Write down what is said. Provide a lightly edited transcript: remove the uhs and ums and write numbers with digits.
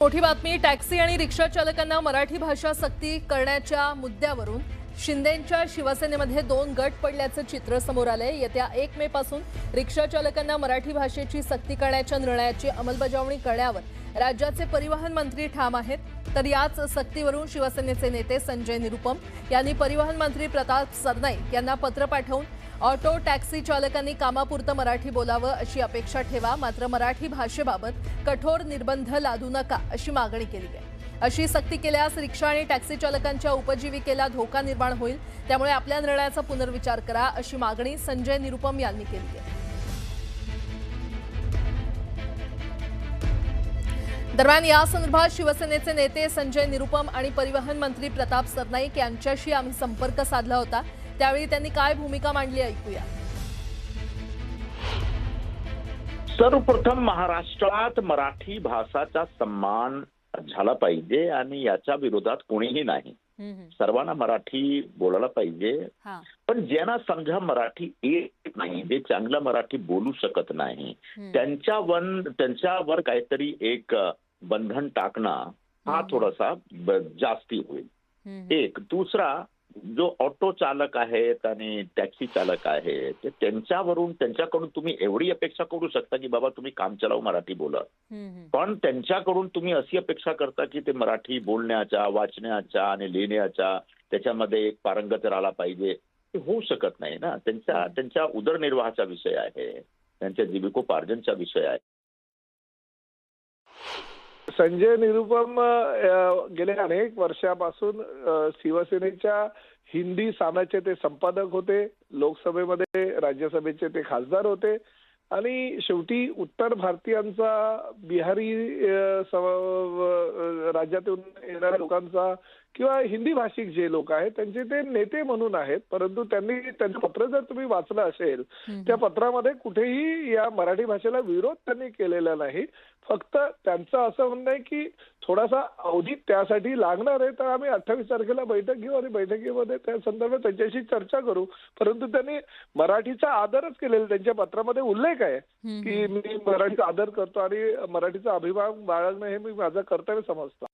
मोठी बातमी. टॅक्सी आणि रिक्षा चालकांना मराठी भाषा सक्ती करण्याच्या मुद्द्यावरून शिंदेंच्या शिवसेनेमध्ये दोन गट पडल्याचं चित्र समोर आलंय. येत्या 1 मे पासून रिक्षा चालकांना मराठी भाषेची सक्ती करण्याच्या निर्णयाची अंमलबजावणी करण्यावर राज्याचे परिवहन मंत्री ठाम आहेत. तर याच सक्तीवरून शिवसेनेचे नेते संजय निरुपम यांनी परिवहन मंत्री प्रताप सरनाईक यांना पत्र पाठवून ऑटो टॅक्सी चालकांनी कामापुरतं मराठी बोलावं अशी अपेक्षा ठेवा, मात्र मराठी भाषेबाबत कठोर निर्बंध लादू नका अशी मागणी केली आहे. अशी सक्ती केल्यास रिक्षा आणि टॅक्सी चालकांच्या उपजीविकेला धोका निर्माण होईल, त्यामुळे आपल्या निर्णयाचा पुनर्विचार करा अशी मागणी संजय निरुपम यांनी केली आहे. दरम्यान या संदर्भात शिवसेनेचे नेते संजय निरुपम आणि परिवहन मंत्री प्रताप सरनाईक यांच्याशी आम्ही संपर्क साधला होता. त्यावेळी त्यांनी काय भूमिका मांडली ऐकूया. सर्वप्रथम महाराष्ट्रात मराठी भाषाचा सन्मान झाला पाहिजे आणि याच्या विरोधात कोणीही नाही. सर्वांना मराठी बोलायला पाहिजे. पण ज्यांना समजा मराठी येत नाही, जे चांगलं मराठी बोलू शकत नाही, त्यांच्यावर काहीतरी एक बंधन टाकणं हा थोडासा जास्ती होईल. एक दुसरा, जो ऑटो चालक आहेत आणि टॅक्सी चालक आहेत त्यांच्याकडून तुम्ही एवढी अपेक्षा करू शकता की बाबा तुम्ही काम चालव मराठी बोला, पण त्यांच्याकडून तुम्ही अशी अपेक्षा करता की ते मराठी बोलण्याच्या, वाचण्याच्या आणि लिहिण्याच्या त्याच्यामध्ये एक पारंगत राहिला पाहिजे. ते होऊ शकत नाही ना. त्यांच्या उदरनिर्वाहाचा विषय आहे, त्यांच्या जीविकोपार्जनचा विषय आहे. संजय निरुपम गेल्या अनेक वर्षापासून शिवसेनेच्या हिंदी सानाचे ते संपादक होते, लोकसभेमध्ये राज्यसभेचे ते खासदार होते आणि शेवटी उत्तर भारतीयांचा, बिहारी राज्यातून येणाऱ्या लोकांचा किंवा हिंदी भाषिक जे लोक आहेत त्यांचे ते नेते म्हणून आहेत. परंतु त्यांचं पत्र जर तुम्ही वाचलं असेल, त्या पत्रामध्ये कुठेही या मराठी भाषेला विरोध त्यांनी केलेला नाही. फक्त त्यांचं असं म्हणणं आहे की थोडासा अवधी त्यासाठी लागणार आहे, तर आम्ही 28 तारखेला बैठक घेऊ आणि बैठकीमध्ये त्या संदर्भात त्यांच्याशी चर्चा करू. परंतु त्यांनी मराठीचा आदरच केलेला. त्यांच्या पत्रामध्ये उल्लेख आहे की मी मराठीचा आदर करतो आणि मराठीचा अभिमान बाळगणं हे मी माझं कर्तव्य समजतो.